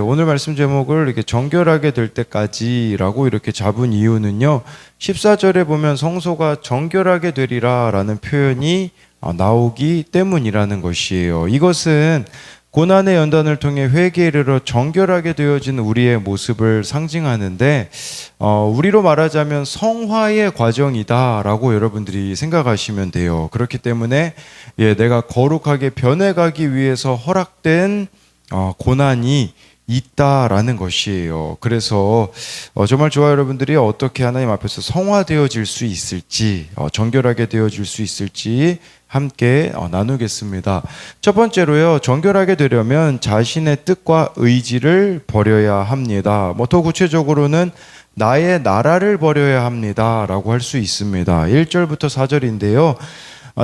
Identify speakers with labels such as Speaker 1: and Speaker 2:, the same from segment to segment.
Speaker 1: 오늘 말씀 제목을 이렇게 정결하게 될 때까지라고 이렇게 잡은 이유는요. 14절에 보면 성소가 정결하게 되리라라는 표현이 나오기 때문이라는 것이에요. 이것은 고난의 연단을 통해 회개에 이르러 정결하게 되어진 우리의 모습을 상징하는데 우리로 말하자면 성화의 과정이다라고 여러분들이 생각하시면 돼요. 그렇기 때문에 내가 거룩하게 변해가기 위해서 허락된 고난이 있다라는 것이에요. 그래서 정말 저와 여러분들이 어떻게 하나님 앞에서 성화되어질 수 있을지, 정결하게 되어질 수 있을지 함께 나누겠습니다. 첫 번째로요, 정결하게 되려면 자신의 뜻과 의지를 버려야 합니다. 더 구체적으로는 나의 나라를 버려야 합니다라고 할 수 있습니다. 1절부터 4절인데요.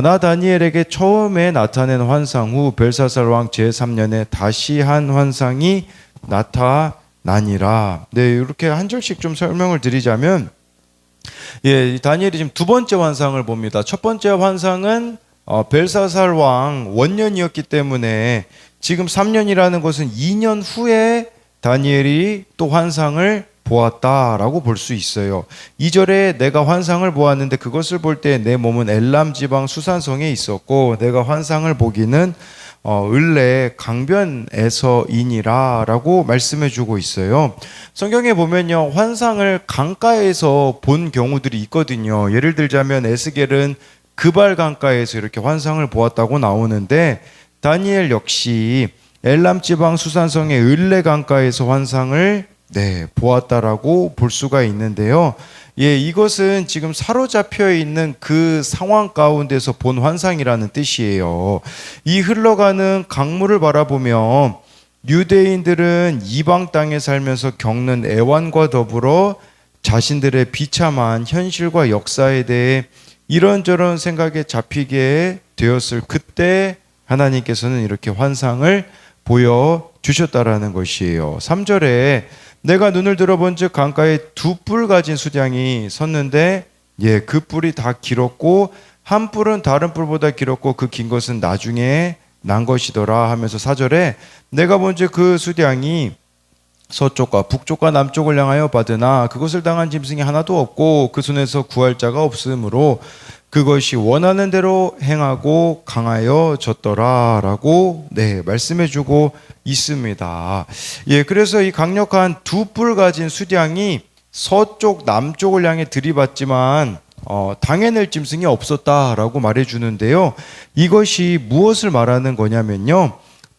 Speaker 1: 나 다니엘에게 처음에 나타낸 환상 후 벨사살 왕 제3년에 다시 한 환상이 나타나니라. 이렇게 한 절씩 좀 설명을 드리자면, 다니엘이 지금 두 번째 환상을 봅니다. 첫 번째 환상은 벨사살 왕 원년이었기 때문에 지금 3년이라는 것은 2년 후에 다니엘이 또 환상을 보았다라고 볼 수 있어요. 2절에 내가 환상을 보았는데 그것을 볼 때 내 몸은 엘람 지방 수산성에 있었고 내가 환상을 보기는 을레 강변에서이니라 라고 말씀해 주고 있어요. 성경에 보면요, 환상을 강가에서 본 경우들이 있거든요. 예를 들자면 에스겔은 그발 강가에서 이렇게 환상을 보았다고 나오는데, 다니엘 역시 엘람 지방 수산성의 을레 강가에서 환상을 보았다라고 볼 수가 있는데요. 이것은 지금 사로잡혀 있는 그 상황 가운데서 본 환상이라는 뜻이에요. 이 흘러가는 강물을 바라보며 유대인들은 이방 땅에 살면서 겪는 애환과 더불어 자신들의 비참한 현실과 역사에 대해 이런저런 생각에 잡히게 되었을 그때 하나님께서는 이렇게 환상을 보여주셨다라는 것이에요. 3절에 내가 눈을 들어본 즉 강가에 두 뿔 가진 수량이 섰는데 그 뿔이 다 길었고 한 뿔은 다른 뿔보다 길었고 그 긴 것은 나중에 난 것이더라 하면서 4절에 내가 본 즉 그 수량이 서쪽과 북쪽과 남쪽을 향하여 받으나 그것을 당한 짐승이 하나도 없고 그 손에서 구할 자가 없으므로 그것이 원하는 대로 행하고 강하여졌더라 라고 말씀해 주고 있습니다. 그래서 이 강력한 두 뿔 가진 수량이 서쪽 남쪽을 향해 들이받지만 당해낼 짐승이 없었다라고 말해 주는데요. 이것이 무엇을 말하는 거냐면요,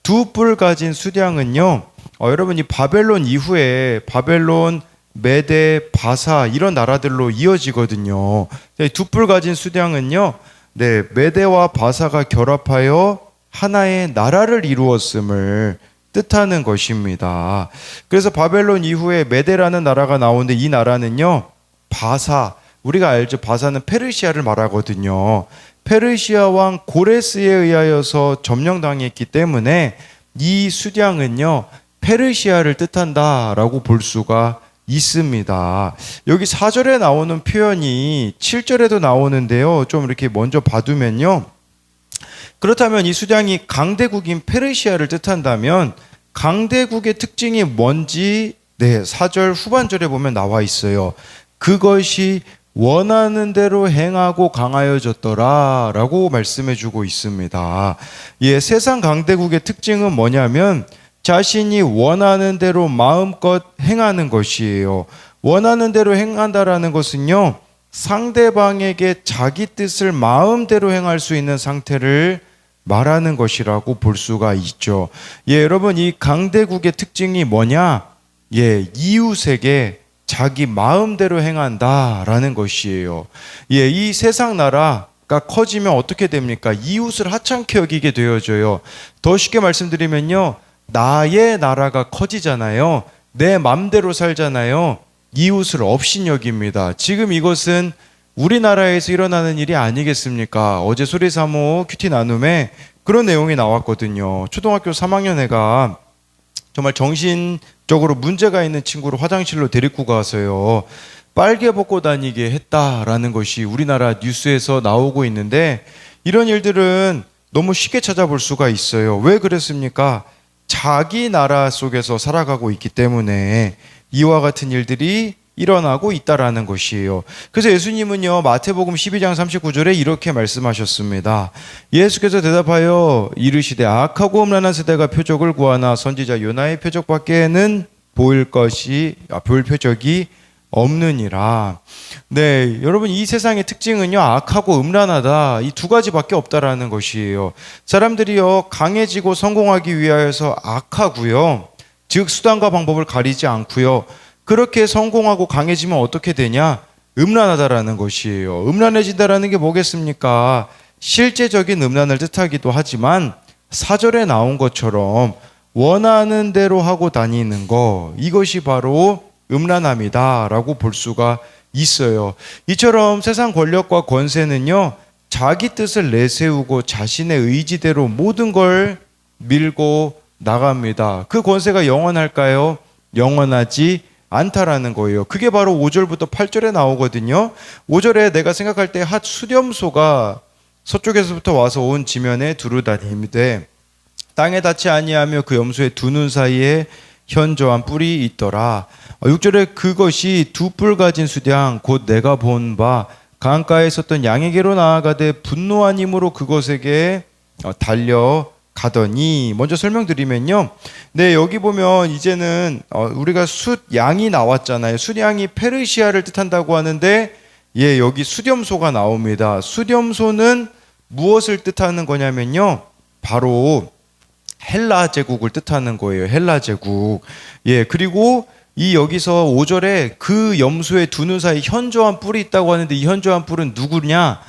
Speaker 1: 두 뿔 가진 수량은요, 여러분 이 바벨론 이후에 바벨론, 메데, 바사 이런 나라들로 이어지거든요. 두 뿔 가진 수량은요, 메데와 바사가 결합하여 하나의 나라를 이루었음을 뜻하는 것입니다. 그래서 바벨론 이후에 메데라는 나라가 나오는데 이 나라는요, 바사, 우리가 알죠. 바사는 페르시아를 말하거든요. 페르시아 왕 고레스에 의하여서 점령당했기 때문에 이 수량은요, 페르시아를 뜻한다라고 볼 수가 있습니다. 여기 4절에 나오는 표현이 7절에도 나오는데요. 좀 이렇게 먼저 봐두면요. 그렇다면 이 수량이 강대국인 페르시아를 뜻한다면 강대국의 특징이 뭔지 4절 후반절에 보면 나와 있어요. 그것이 원하는 대로 행하고 강하여졌더라 라고 말씀해 주고 있습니다. 세상 강대국의 특징은 뭐냐면 자신이 원하는 대로 마음껏 행하는 것이에요. 원하는 대로 행한다라는 것은요, 상대방에게 자기 뜻을 마음대로 행할 수 있는 상태를 말하는 것이라고 볼 수가 있죠. 여러분 이 강대국의 특징이 뭐냐? 이웃에게 자기 마음대로 행한다라는 것이에요. 이 세상 나라가 커지면 어떻게 됩니까? 이웃을 하찮게 여기게 되어져요. 더 쉽게 말씀드리면요, 나의 나라가 커지잖아요. 내 맘대로 살잖아요. 이웃을 업신여깁니다. 지금 이것은 우리나라에서 일어나는 일이 아니겠습니까? 어제 소리사모 큐티 나눔에 그런 내용이 나왔거든요. 초등학교 3학년 애가 정말 정신적으로 문제가 있는 친구를 화장실로 데리고 가서요, 빨개 벗고 다니게 했다라는 것이 우리나라 뉴스에서 나오고 있는데, 이런 일들은 너무 쉽게 찾아볼 수가 있어요. 왜 그랬습니까? 자기 나라 속에서 살아가고 있기 때문에 이와 같은 일들이 일어나고 있다라는 것이에요. 그래서 예수님은요, 마태복음 12장 39절에 이렇게 말씀하셨습니다. 예수께서 대답하여 이르시되 악하고 음란한 세대가 표적을 구하나 선지자 요나의 표적밖에는 보일 표적이 없느니라. 네, 여러분, 이 세상의 특징은요, 악하고 음란하다, 이 두 가지밖에 없다라는 것이에요. 사람들이요, 강해지고 성공하기 위하여서 악하고요, 즉 수단과 방법을 가리지 않고요, 그렇게 성공하고 강해지면 어떻게 되냐? 음란하다라는 것이에요. 음란해진다라는 게 뭐겠습니까? 실제적인 음란을 뜻하기도 하지만 4절에 나온 것처럼 원하는 대로 하고 다니는 거, 이것이 바로 음란함이다 라고 볼 수가 있어요. 이처럼 세상 권력과 권세는요, 자기 뜻을 내세우고 자신의 의지대로 모든 걸 밀고 나갑니다. 그 권세가 영원할까요? 영원하지 않다라는 거예요. 그게 바로 5절부터 8절에 나오거든요. 5절에 내가 생각할 때 핫 수렴소가 서쪽에서부터 와서 온 지면에 두루 다니되 땅에 닿지 아니하며 그 염소의 두 눈 사이에 현저한 뿔이 있더라. 6절에 그것이 두 뿔 가진 수량 곧 내가 본 바 강가에 섰던 양에게로 나아가되 분노한 힘으로 그것에게 달려가더니. 먼저 설명드리면요, 네, 여기 보면 이제는 우리가 양이 나왔잖아요. 숫양이 페르시아를 뜻한다고 하는데, 예, 여기 수렴소가 나옵니다. 수렴소는 무엇을 뜻하는 거냐면요, 바로 헬라 제국을 뜻하는 거예요. 헬라 제국. 예, 그리고 이 여기서 5절에 그 염소의 두 눈 사이 현저한 뿔이 있다고 하는데, 이 현저한 뿔은 누구냐?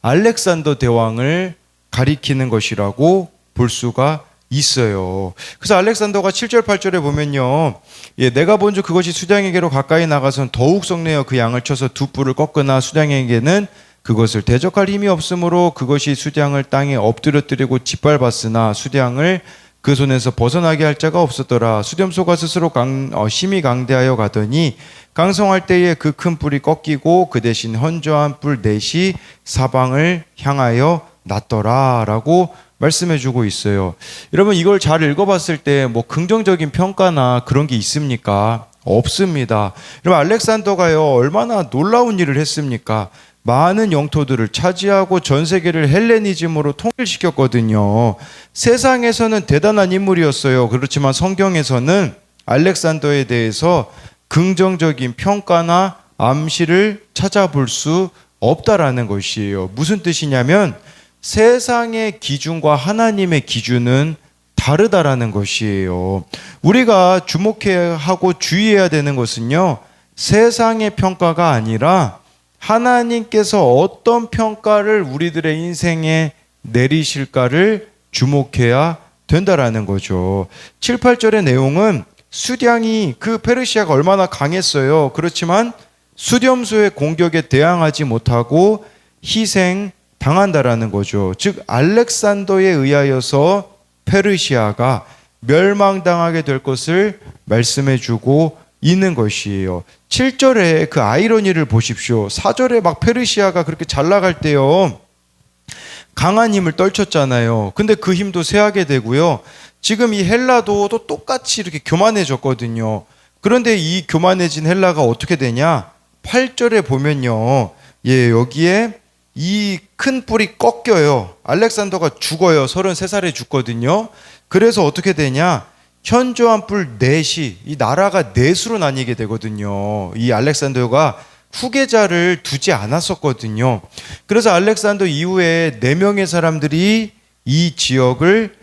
Speaker 1: 알렉산더 대왕을 가리키는 것이라고 볼 수가 있어요. 그래서 알렉산더가 7절 8절에 보면요, 예, 내가 본즉 그것이 수장에게로 가까이 나가선 더욱 성내어 그 양을 쳐서 두 뿔을 꺾으나 수장에게는 그것을 대적할 힘이 없으므로 그것이 수장을 땅에 엎드려뜨리고 짓밟았으나 수장을 그 손에서 벗어나게 할 자가 없었더라. 수렴소가 스스로 심히 강대하여 가더니 강성할 때에 그 큰 뿔이 꺾이고 그 대신 현저한 뿔 넷이 사방을 향하여 났더라 라고 말씀해주고 있어요. 여러분, 이걸 잘 읽어봤을 때 뭐 긍정적인 평가나 그런 게 있습니까? 없습니다. 여러분, 알렉산더가요, 얼마나 놀라운 일을 했습니까? 많은 영토들을 차지하고 전 세계를 헬레니즘으로 통일시켰거든요. 세상에서는 대단한 인물이었어요. 그렇지만 성경에서는 알렉산더에 대해서 긍정적인 평가나 암시를 찾아볼 수 없다라는 것이에요. 무슨 뜻이냐면 세상의 기준과 하나님의 기준은 다르다라는 것이에요. 우리가 주목해야 하고 주의해야 되는 것은요, 세상의 평가가 아니라 하나님께서 어떤 평가를 우리들의 인생에 내리실까를 주목해야 된다라는 거죠. 7, 8절의 내용은 수량이 그 페르시아가 얼마나 강했어요. 그렇지만 수렴소의 공격에 대항하지 못하고 희생당한다라는 거죠. 즉 알렉산더에 의하여서 페르시아가 멸망당하게 될 것을 말씀해주고 있는 것이에요. 7절에 그 아이러니를 보십시오. 4절에 막 페르시아가 그렇게 잘 나갈 때요, 강한 힘을 떨쳤잖아요. 근데 그 힘도 쇠하게 되고요, 지금 이 헬라도 또 똑같이 이렇게 교만해졌거든요. 그런데 이 교만해진 헬라가 어떻게 되냐? 8절에 보면요, 예, 여기에 이 큰 뿔이 꺾여요. 알렉산더가 죽어요. 33살에 죽거든요. 그래서 어떻게 되냐? 현저한 뿔 넷이, 이 나라가 넷으로 나뉘게 되거든요. 이 알렉산더가 후계자를 두지 않았었거든요. 그래서 알렉산더 이후에 4명의 사람들이 이 지역을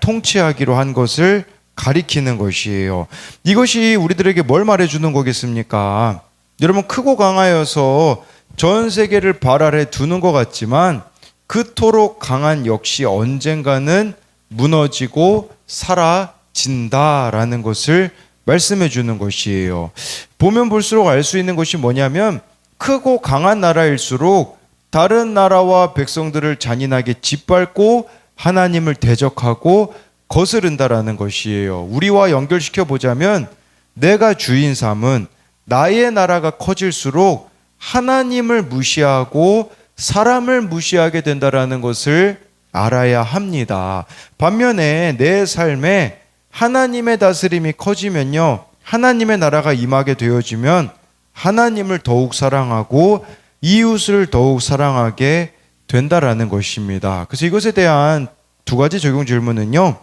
Speaker 1: 통치하기로 한 것을 가리키는 것이에요. 이것이 우리들에게 뭘 말해주는 거겠습니까? 여러분, 크고 강하여서 전 세계를 발 아래 두는 것 같지만 그토록 강한 역시 언젠가는 무너지고 사라진다라는 것을 말씀해 주는 것이에요. 보면 볼수록 알 수 있는 것이 뭐냐면, 크고 강한 나라일수록 다른 나라와 백성들을 잔인하게 짓밟고 하나님을 대적하고 거스른다라는 것이에요. 우리와 연결시켜 보자면, 내가 주인 삼은 나의 나라가 커질수록 하나님을 무시하고 사람을 무시하게 된다라는 것을 알아야 합니다. 반면에 내 삶에 하나님의 다스림이 커지면요, 하나님의 나라가 임하게 되어지면 하나님을 더욱 사랑하고 이웃을 더욱 사랑하게 된다라는 것입니다. 그래서 이것에 대한 두 가지 적용 질문은요,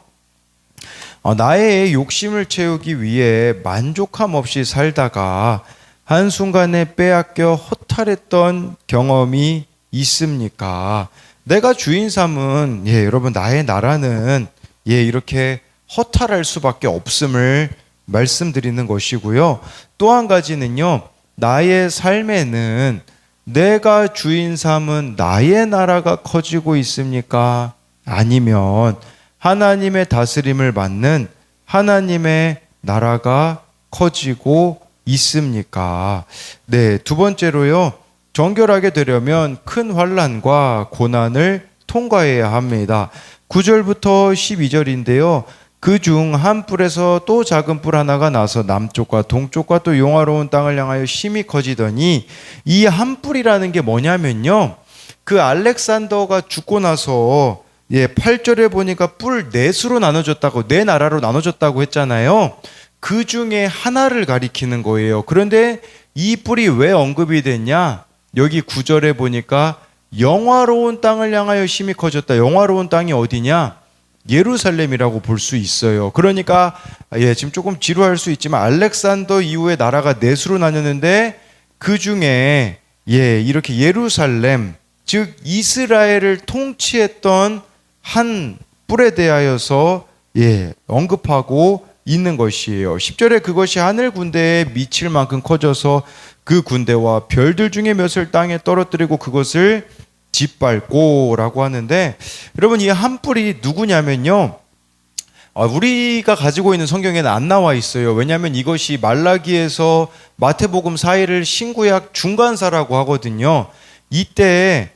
Speaker 1: 나의 욕심을 채우기 위해 만족함 없이 살다가 한순간에 빼앗겨 허탈했던 경험이 있습니까? 내가 주인 삼은 여러분 나의 나라는 이렇게 허탈할 수밖에 없음을 말씀드리는 것이고요. 또 한 가지는요, 나의 삶에는 내가 주인 삼은 나의 나라가 커지고 있습니까? 아니면 하나님의 다스림을 받는 하나님의 나라가 커지고 있습니까? 네, 두 번째로요, 정결하게 되려면 큰 환난과 고난을 통과해야 합니다. 9절부터 12절인데요. 그중 한 뿔에서 또 작은 뿔 하나가 나서 남쪽과 동쪽과 또 용화로운 땅을 향하여 심히 커지더니, 이 한 뿔이라는 게 뭐냐면요, 그 알렉산더가 죽고 나서 8절에 보니까 뿔 넷으로 나눠졌다고, 네 나라로 나눠졌다고 했잖아요. 그 중에 하나를 가리키는 거예요. 그런데 이 뿔이 왜 언급이 됐냐? 여기 9절에 보니까 영화로운 땅을 향하여 심히 커졌다. 영화로운 땅이 어디냐? 예루살렘이라고 볼 수 있어요. 그러니까 지금 조금 지루할 수 있지만 알렉산더 이후에 나라가 넷으로 나뉘었는데 그 중에 이렇게 예루살렘, 즉 이스라엘을 통치했던 한 뿔에 대하여서 언급하고 있는 것이에요. 10절에 그것이 하늘 군대에 미칠 만큼 커져서 그 군대와 별들 중에 몇을 땅에 떨어뜨리고 그것을 짓밟고 라고 하는데, 여러분 이 한 뿔이 누구냐면요, 우리가 가지고 있는 성경에는 안 나와 있어요. 왜냐하면 이것이 말라기에서 마태복음 사이를 신구약 중간사라고 하거든요. 이때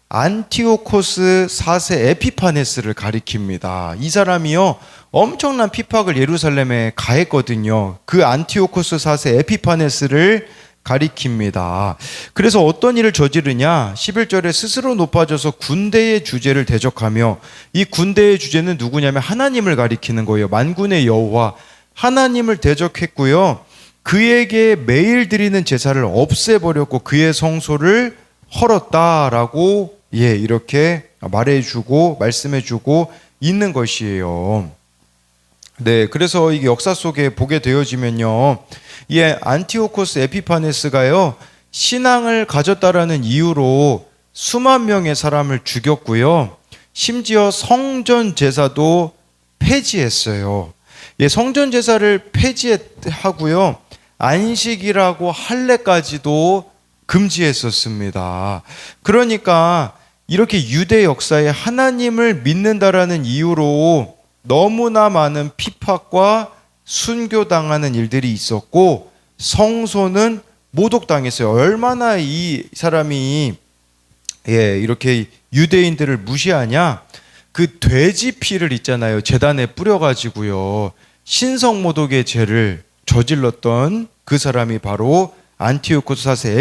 Speaker 1: 안티오코스 4세 에피파네스를 가리킵니다. 이 사람이요 엄청난 핍박을 예루살렘에 가했거든요. 그 안티오코스 4세 에피파네스를 가리킵니다. 그래서 어떤 일을 저지르냐? 11절에 스스로 높아져서 군대의 주제를 대적하며, 이 군대의 주제는 누구냐면 하나님을 가리키는 거예요. 만군의 여호와 하나님을 대적했고요, 그에게 매일 드리는 제사를 없애버렸고 그의 성소를 헐었다라고 이렇게 말해주고 말씀해주고 있는 것이에요. 네, 그래서 이게 역사 속에 보게 되어지면요, 안티오코스 에피파네스가요 신앙을 가졌다라는 이유로 수만 명의 사람을 죽였고요, 심지어 성전 제사도 폐지했어요. 성전 제사를 폐지하고요, 안식이라고 할례까지도 금지했었습니다. 그러니까 이렇게 유대 역사에 하나님을 믿는다라는 이유로 너무나 많은 핍박과 순교당하는 일들이 있었고, 성소는 모독당했어요. 얼마나 이 사람이 이렇게 유대인들을 무시하냐? 그 돼지 피를 있잖아요, 제단에 뿌려가지고요 신성 모독의 죄를 저질렀던 그 사람이 바로 안티오코스 4세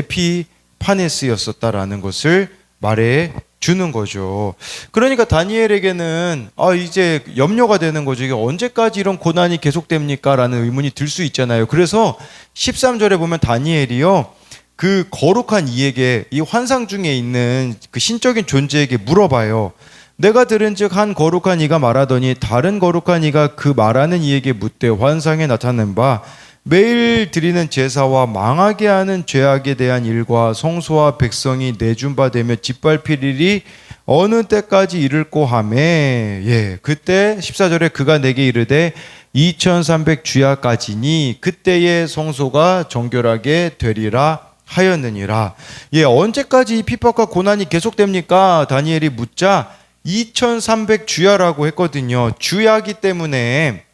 Speaker 1: 에피파네스였었다라는 것을 말해 주는 거죠. 그러니까 다니엘에게는 이제 염려가 되는 거죠. 이게 언제까지 이런 고난이 계속됩니까? 라는 의문이 들 수 있잖아요. 그래서 13절에 보면 다니엘이요 그 거룩한 이에게, 이 환상 중에 있는 그 신적인 존재에게 물어봐요. 내가 들은즉 한 거룩한 이가 말하더니 다른 거룩한 이가 그 말하는 이에게 묻되, 환상에 나타낸 바 매일 드리는 제사와 망하게 하는 죄악에 대한 일과 성소와 백성이 내준 바 되며 짓밟힐 일이 어느 때까지 이를꼬 하매, 그때 14절에 그가 내게 이르되 2300 주야까지니 그때의 성소가 정결하게 되리라 하였느니라. 언제까지 이 핍박과 고난이 계속됩니까? 다니엘이 묻자 2300 주야라고 했거든요. 주야기 때문에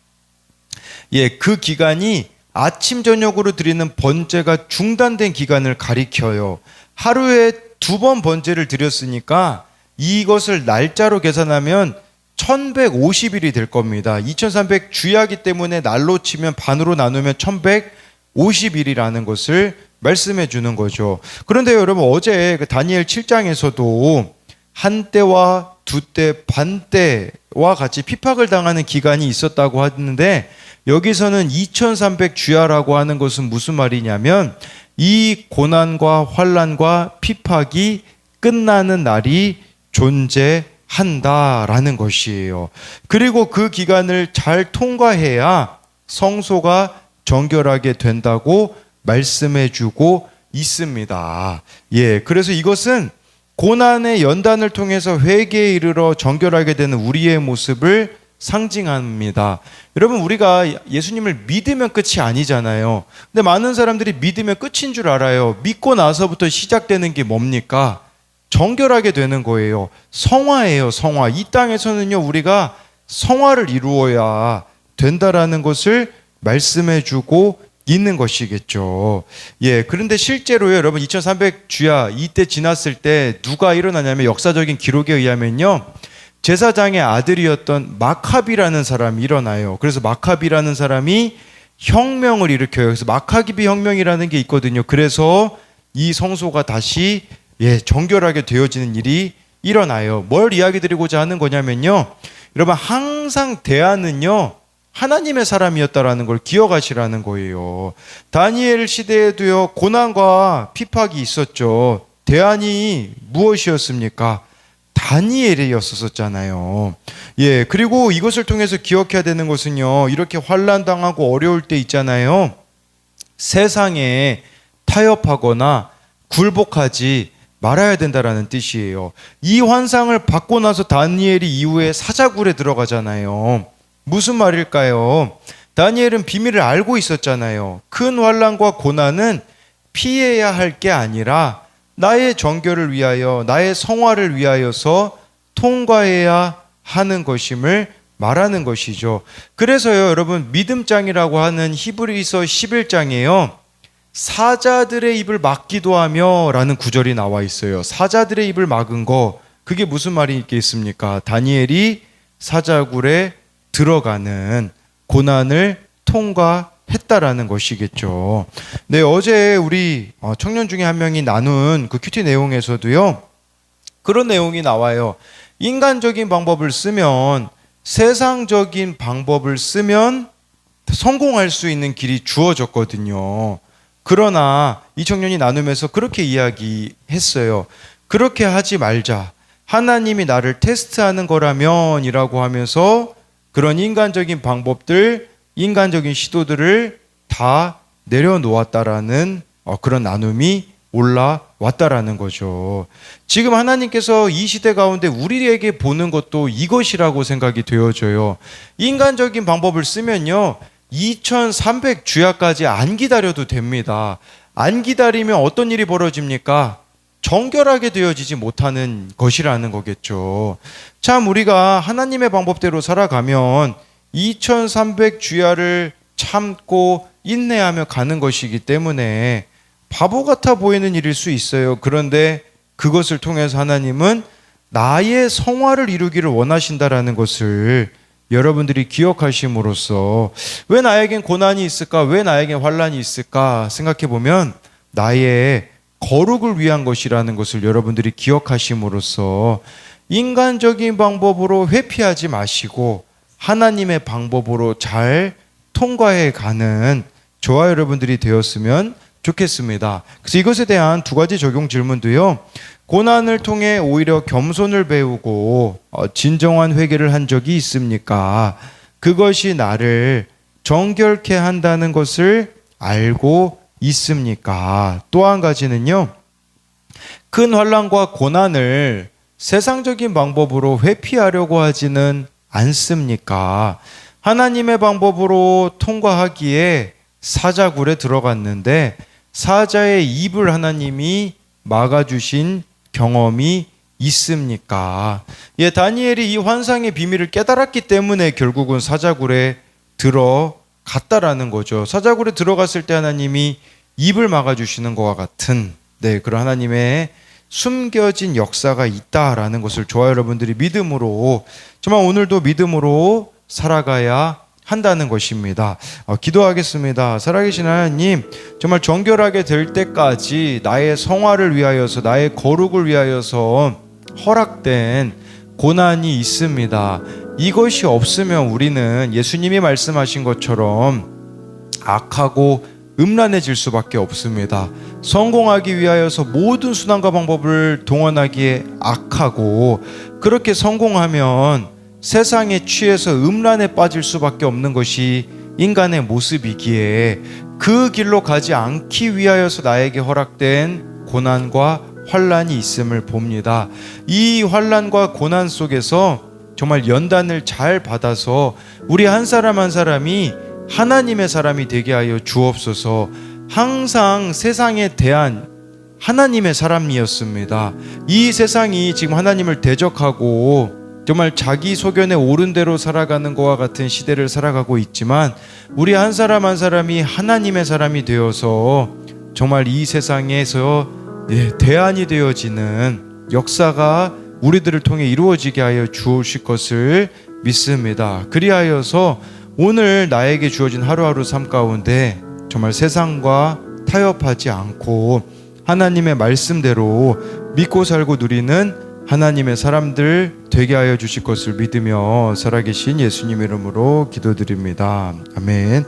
Speaker 1: 그 기간이 아침 저녁으로 드리는 번제가 중단된 기간을 가리켜요. 하루에 2번 번제를 드렸으니까 이것을 날짜로 계산하면 1150일이 될 겁니다. 2300 주야기 때문에 날로 치면 반으로 나누면 1150일이라는 것을 말씀해 주는 거죠. 그런데 여러분, 어제 그 다니엘 7장에서도 한때와 두때 반때와 같이 핍박을 당하는 기간이 있었다고 하는데, 여기서는 2300주야라고 하는 것은 무슨 말이냐면 이 고난과 환난과 핍박이 끝나는 날이 존재한다라는 것이에요. 그리고 그 기간을 잘 통과해야 성소가 정결하게 된다고 말씀해 주고 있습니다. 예, 그래서 이것은 고난의 연단을 통해서 회개에 이르러 정결하게 되는 우리의 모습을 상징합니다. 여러분, 우리가 예수님을 믿으면 끝이 아니잖아요. 근데 많은 사람들이 믿으면 끝인 줄 알아요. 믿고 나서부터 시작되는 게 뭡니까? 정결하게 되는 거예요. 성화예요, 성화. 이 땅에서는요, 우리가 성화를 이루어야 된다라는 것을 말씀해 주고 있는 것이겠죠. 예, 그런데 실제로요, 여러분, 2300주야 이때 지났을 때 누가 일어나냐면, 역사적인 기록에 의하면요, 제사장의 아들이었던 마카비라는 사람이 일어나요. 그래서 마카비라는 사람이 혁명을 일으켜요. 그래서 마카비 혁명이라는 게 있거든요. 그래서 이 성소가 다시 정결하게 되어지는 일이 일어나요. 뭘 이야기 드리고자 하는 거냐면요, 여러분, 항상 대안은요 하나님의 사람이었다라는 걸 기억하시라는 거예요. 다니엘 시대에도요 고난과 핍박이 있었죠. 대안이 무엇이었습니까? 다니엘이었었잖아요. 예, 그리고 이것을 통해서 기억해야 되는 것은요, 이렇게 환난 당하고 어려울 때 있잖아요, 세상에 타협하거나 굴복하지 말아야 된다라는 뜻이에요. 이 환상을 받고 나서 다니엘이 이후에 사자굴에 들어가잖아요. 무슨 말일까요? 다니엘은 비밀을 알고 있었잖아요. 큰 환난과 고난은 피해야 할 게 아니라 나의 정결을 위하여, 나의 성화를 위하여서 통과해야 하는 것임을 말하는 것이죠. 그래서요, 여러분, 믿음장이라고 하는 히브리서 11장에요 사자들의 입을 막기도 하며 라는 구절이 나와 있어요. 사자들의 입을 막은 거, 그게 무슨 말이 있겠습니까? 다니엘이 사자굴에 들어가는 고난을 통과했다라는 것이겠죠. 네, 어제 우리 청년 중에 한 명이 나눈 그 큐티 내용에서도요, 그런 내용이 나와요. 인간적인 방법을 쓰면, 세상적인 방법을 쓰면 성공할 수 있는 길이 주어졌거든요. 그러나 이 청년이 나누면서 그렇게 이야기했어요. 그렇게 하지 말자. 하나님이 나를 테스트하는 거라면 이라고 하면서 그런 인간적인 방법들, 인간적인 시도들을 다 내려놓았다라는 그런 나눔이 올라왔다라는 거죠. 지금 하나님께서 이 시대 가운데 우리에게 보는 것도 이것이라고 생각이 되어져요. 인간적인 방법을 쓰면요, 2300주야까지 안 기다려도 됩니다. 안 기다리면 어떤 일이 벌어집니까? 정결하게 되어지지 못하는 것이라는 거겠죠. 참, 우리가 하나님의 방법대로 살아가면 2300주야를 참고 인내하며 가는 것이기 때문에 바보 같아 보이는 일일 수 있어요. 그런데 그것을 통해서 하나님은 나의 성화를 이루기를 원하신다라는 것을 여러분들이 기억하심으로써, 왜 나에겐 고난이 있을까? 왜 나에겐 환난이 있을까? 생각해 보면 나의 거룩을 위한 것이라는 것을 여러분들이 기억하심으로써 인간적인 방법으로 회피하지 마시고 하나님의 방법으로 잘 통과해 가는 저와 여러분들이 되었으면 좋겠습니다. 그래서 이것에 대한 두 가지 적용 질문도요, 고난을 통해 오히려 겸손을 배우고 진정한 회개를 한 적이 있습니까? 그것이 나를 정결케 한다는 것을 알고 있습니까? 또 한 가지는요, 큰 환난과 고난을 세상적인 방법으로 회피하려고 하지는 않습니까? 하나님의 방법으로 통과하기에 사자굴에 들어갔는데 사자의 입을 하나님이 막아주신 경험이 있습니까? 예, 다니엘이 이 환상의 비밀을 깨달았기 때문에 결국은 사자굴에 들어갔다라는 거죠. 사자굴에 들어갔을 때 하나님이 입을 막아주시는 것과 같은 그런 하나님의 숨겨진 역사가 있다라는 것을 저와 여러분들이 믿음으로, 정말 오늘도 믿음으로 살아가야 한다는 것입니다. 기도하겠습니다. 살아계신 하나님, 정말 정결하게 될 때까지 나의 성화를 위하여서, 나의 거룩을 위하여서 허락된 고난이 있습니다. 이것이 없으면 우리는 예수님이 말씀하신 것처럼 악하고 음란해질 수밖에 없습니다. 성공하기 위하여서 모든 수단과 방법을 동원하기에 악하고, 그렇게 성공하면 세상에 취해서 음란에 빠질 수밖에 없는 것이 인간의 모습이기에 그 길로 가지 않기 위하여서 나에게 허락된 고난과 환난이 있음을 봅니다. 이 환난과 고난 속에서 정말 연단을 잘 받아서 우리 한 사람 한 사람이 하나님의 사람이 되게 하여 주옵소서. 항상 세상에 대한 하나님의 사람이었습니다. 이 세상이 지금 하나님을 대적하고 정말 자기 소견에 옳은 대로 살아가는 것과 같은 시대를 살아가고 있지만, 우리 한 사람 한 사람이 하나님의 사람이 되어서 정말 이 세상에서 대안이 되어지는 역사가 우리들을 통해 이루어지게 하여 주실 것을 믿습니다. 그리하여서 오늘 나에게 주어진 하루하루 삶 가운데 정말 세상과 타협하지 않고 하나님의 말씀대로 믿고 살고 누리는 하나님의 사람들 되게 하여 주실 것을 믿으며 살아계신 예수님 이름으로 기도드립니다. 아멘.